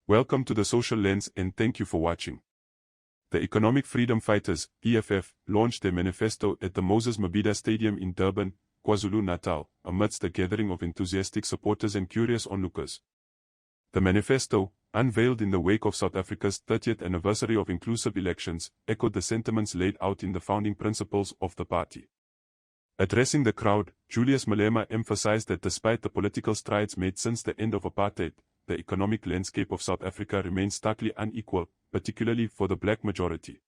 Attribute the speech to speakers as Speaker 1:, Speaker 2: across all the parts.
Speaker 1: Welcome to the Social Lens and thank you for watching. The Economic Freedom Fighters, EFF, launched their manifesto at the Mabhida Stadium in Durban, KwaZulu-Natal, amidst a gathering of enthusiastic supporters and curious onlookers. The manifesto, unveiled in the wake of South Africa's 30th anniversary of inclusive elections, echoed the sentiments laid out in the founding principles of the party. Addressing the crowd, Julius Malema emphasized that despite the political strides made since the end of apartheid, the economic landscape of South Africa remains starkly unequal, particularly for the black majority.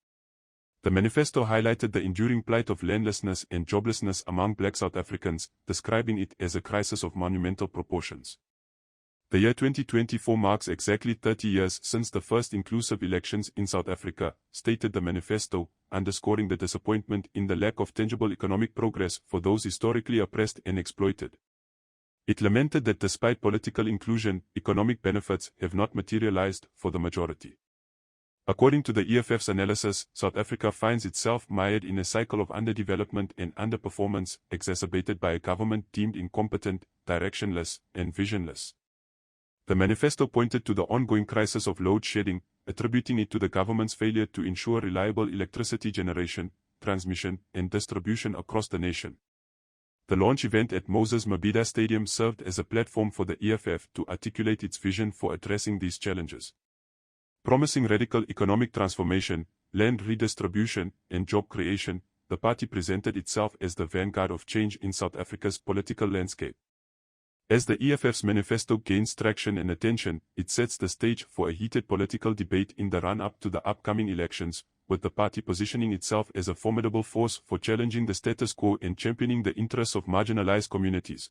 Speaker 1: The manifesto highlighted the enduring plight of landlessness and joblessness among black South Africans, describing it as a crisis of monumental proportions. The year 2024 marks exactly 30 years since the first inclusive elections in South Africa, stated the manifesto, underscoring the disappointment in the lack of tangible economic progress for those historically oppressed and exploited. It lamented that despite political inclusion, economic benefits have not materialized for the majority. According to the EFF's analysis, South Africa finds itself mired in a cycle of underdevelopment and underperformance, exacerbated by a government deemed incompetent, directionless, and visionless. The manifesto pointed to the ongoing crisis of load shedding, attributing it to the government's failure to ensure reliable electricity generation, transmission, and distribution across the nation. The launch event at Mabhida Stadium served as a platform for the EFF to articulate its vision for addressing these challenges. Promising radical economic transformation, land redistribution, and job creation, the party presented itself as the vanguard of change in South Africa's political landscape. As the EFF's manifesto gains traction and attention, it sets the stage for a heated political debate in the run-up to the upcoming elections, with the party positioning itself as a formidable force for challenging the status quo and championing the interests of marginalized communities.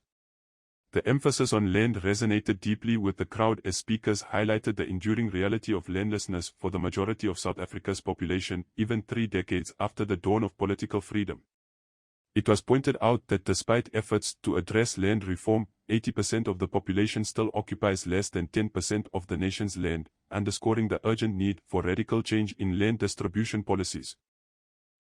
Speaker 1: The emphasis on land resonated deeply with the crowd as speakers highlighted the enduring reality of landlessness for the majority of South Africa's population, even 3 decades after the dawn of political freedom. It was pointed out that despite efforts to address land reform, 80% of the population still occupies less than 10% of the nation's land, underscoring the urgent need for radical change in land distribution policies.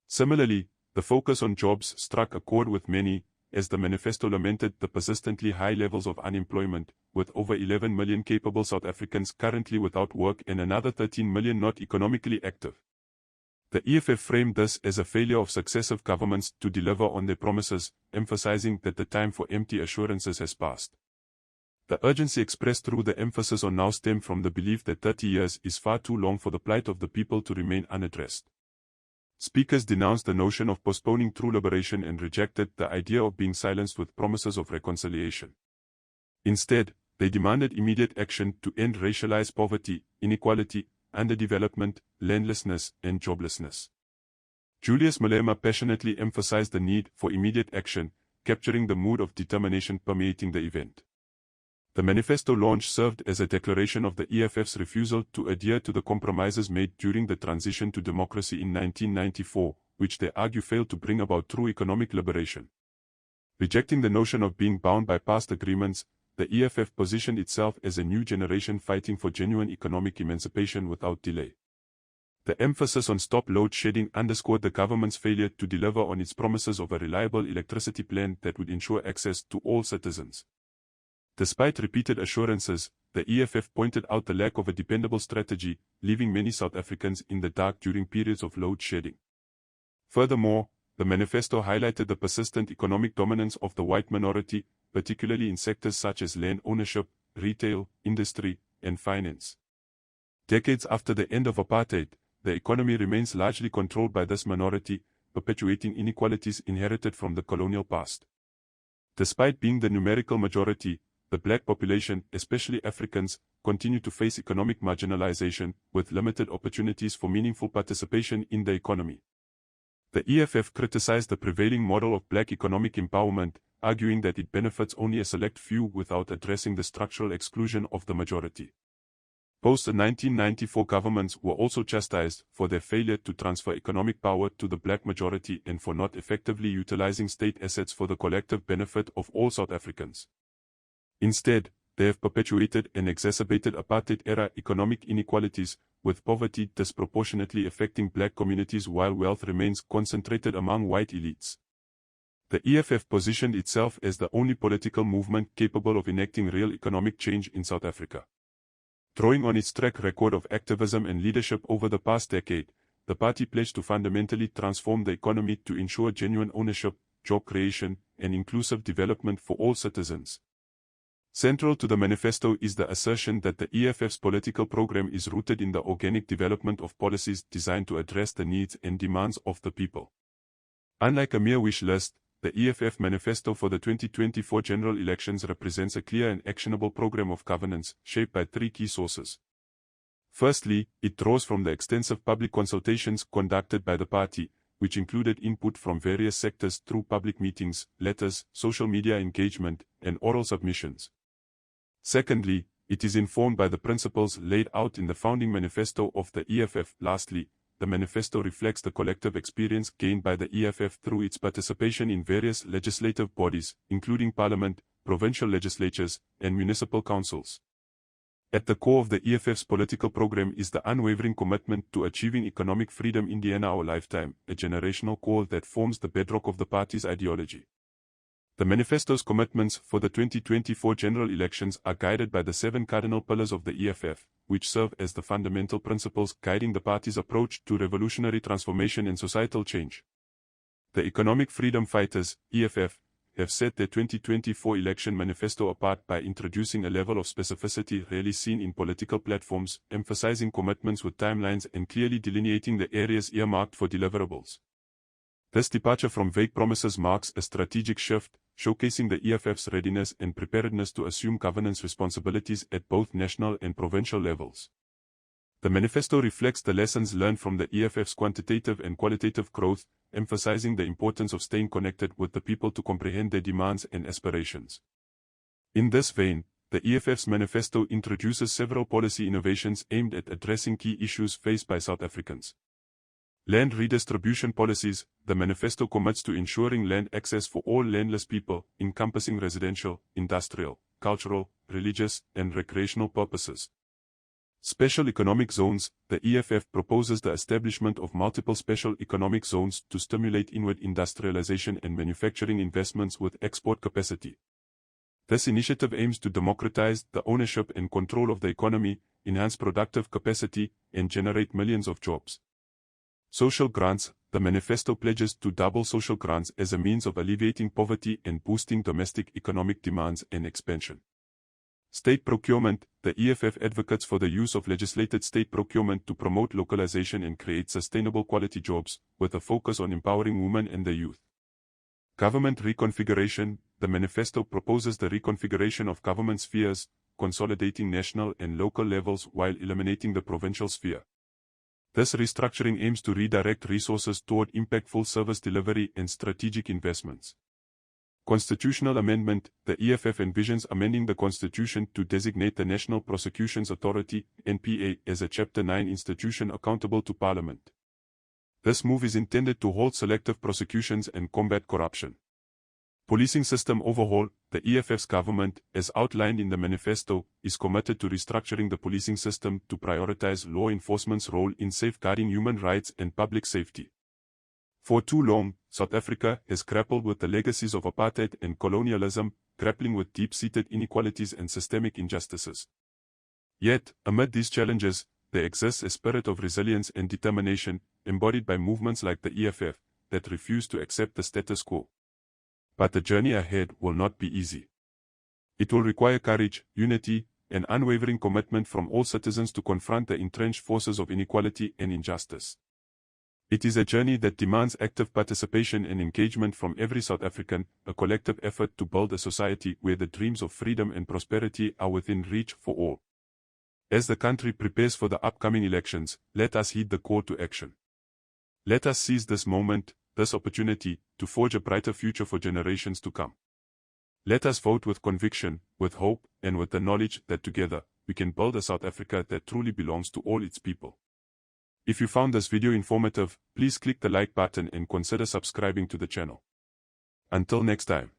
Speaker 1: Similarly, the focus on jobs struck a chord with many, as the manifesto lamented the persistently high levels of unemployment, with over 11 million capable South Africans currently without work and another 13 million not economically active. The EFF framed this as a failure of successive governments to deliver on their promises, emphasizing that the time for empty assurances has passed. The urgency expressed through the emphasis on now stemmed from the belief that 30 years is far too long for the plight of the people to remain unaddressed. Speakers denounced the notion of postponing true liberation and rejected the idea of being silenced with promises of reconciliation. Instead, they demanded immediate action to end racialized poverty, inequality, underdevelopment, landlessness, and joblessness. Julius Malema passionately emphasized the need for immediate action, capturing the mood of determination permeating the event. The manifesto launch served as a declaration of the EFF's refusal to adhere to the compromises made during the transition to democracy in 1994, which they argue failed to bring about true economic liberation. Rejecting the notion of being bound by past agreements, the EFF positioned itself as a new generation fighting for genuine economic emancipation without delay. The emphasis on stop load shedding underscored the government's failure to deliver on its promises of a reliable electricity plan that would ensure access to all citizens. Despite repeated assurances, the EFF pointed out the lack of a dependable strategy, leaving many South Africans in the dark during periods of load shedding. Furthermore, the manifesto highlighted the persistent economic dominance of the white minority, particularly in sectors such as land ownership, retail, industry, and finance. Decades after the end of apartheid, the economy remains largely controlled by this minority, perpetuating inequalities inherited from the colonial past. Despite being the numerical majority, the black population, especially Africans, continue to face economic marginalization, with limited opportunities for meaningful participation in the economy. The EFF criticized the prevailing model of black economic empowerment, arguing that it benefits only a select few without addressing the structural exclusion of the majority. Post-1994 governments were also chastised for their failure to transfer economic power to the black majority and for not effectively utilizing state assets for the collective benefit of all South Africans. Instead, they have perpetuated and exacerbated apartheid-era economic inequalities, with poverty disproportionately affecting black communities while wealth remains concentrated among white elites. The EFF positioned itself as the only political movement capable of enacting real economic change in South Africa. Drawing on its track record of activism and leadership over the past decade, the party pledged to fundamentally transform the economy to ensure genuine ownership, job creation, and inclusive development for all citizens. Central to the manifesto is the assertion that the EFF's political program is rooted in the organic development of policies designed to address the needs and demands of the people. Unlike a mere wish list, the EFF manifesto for the 2024 general elections represents a clear and actionable program of governance, shaped by three key sources. Firstly, it draws from the extensive public consultations conducted by the party, which included input from various sectors through public meetings, letters, social media engagement, and oral submissions. Secondly, it is informed by the principles laid out in the founding manifesto of the EFF. Lastly, the manifesto reflects the collective experience gained by the EFF through its participation in various legislative bodies, including parliament, provincial legislatures, and municipal councils. At the core of the EFF's political program is the unwavering commitment to achieving economic freedom in our lifetime, a generational call that forms the bedrock of the party's ideology. The manifesto's commitments for the 2024 general elections are guided by the 7 cardinal pillars of the EFF, which serve as the fundamental principles guiding the party's approach to revolutionary transformation and societal change. The Economic Freedom Fighters, EFF, have set their 2024 election manifesto apart by introducing a level of specificity rarely seen in political platforms, emphasizing commitments with timelines and clearly delineating the areas earmarked for deliverables. This departure from vague promises marks a strategic shift, showcasing the EFF's readiness and preparedness to assume governance responsibilities at both national and provincial levels. The manifesto reflects the lessons learned from the EFF's quantitative and qualitative growth, emphasizing the importance of staying connected with the people to comprehend their demands and aspirations. In this vein, the EFF's manifesto introduces several policy innovations aimed at addressing key issues faced by South Africans. Land redistribution policies. The manifesto commits to ensuring land access for all landless people, encompassing residential, industrial, cultural, religious, and recreational purposes. Special economic zones. The EFF proposes the establishment of multiple special economic zones to stimulate inward industrialization and manufacturing investments with export capacity. This initiative aims to democratize the ownership and control of the economy, enhance productive capacity, and generate millions of jobs. Social grants. The manifesto pledges to double social grants as a means of alleviating poverty and boosting domestic economic demands and expansion. State procurement. The EFF advocates for the use of legislated state procurement to promote localization and create sustainable quality jobs, with a focus on empowering women and the youth. Government reconfiguration. The manifesto proposes the reconfiguration of government spheres, consolidating national and local levels while eliminating the provincial sphere. This restructuring aims to redirect resources toward impactful service delivery and strategic investments. Constitutional amendment. The EFF envisions amending the Constitution to designate the National Prosecutions Authority, NPA, as a Chapter 9 institution accountable to Parliament. This move is intended to halt selective prosecutions and combat corruption. Policing system overhaul. The EFF's government, as outlined in the manifesto, is committed to restructuring the policing system to prioritize law enforcement's role in safeguarding human rights and public safety. For too long, South Africa has grappled with the legacies of apartheid and colonialism, grappling with deep-seated inequalities and systemic injustices. Yet, amid these challenges, there exists a spirit of resilience and determination, embodied by movements like the EFF, that refuse to accept the status quo. But the journey ahead will not be easy. It will require courage, unity, and unwavering commitment from all citizens to confront the entrenched forces of inequality and injustice. It is a journey that demands active participation and engagement from every South African, a collective effort to build a society where the dreams of freedom and prosperity are within reach for all. As the country prepares for the upcoming elections, let us heed the call to action. Let us seize this moment, this opportunity, to forge a brighter future for generations to come. Let us vote with conviction, with hope, and with the knowledge that together, we can build a South Africa that truly belongs to all its people. If you found this video informative, please click the like button and consider subscribing to the channel. Until next time.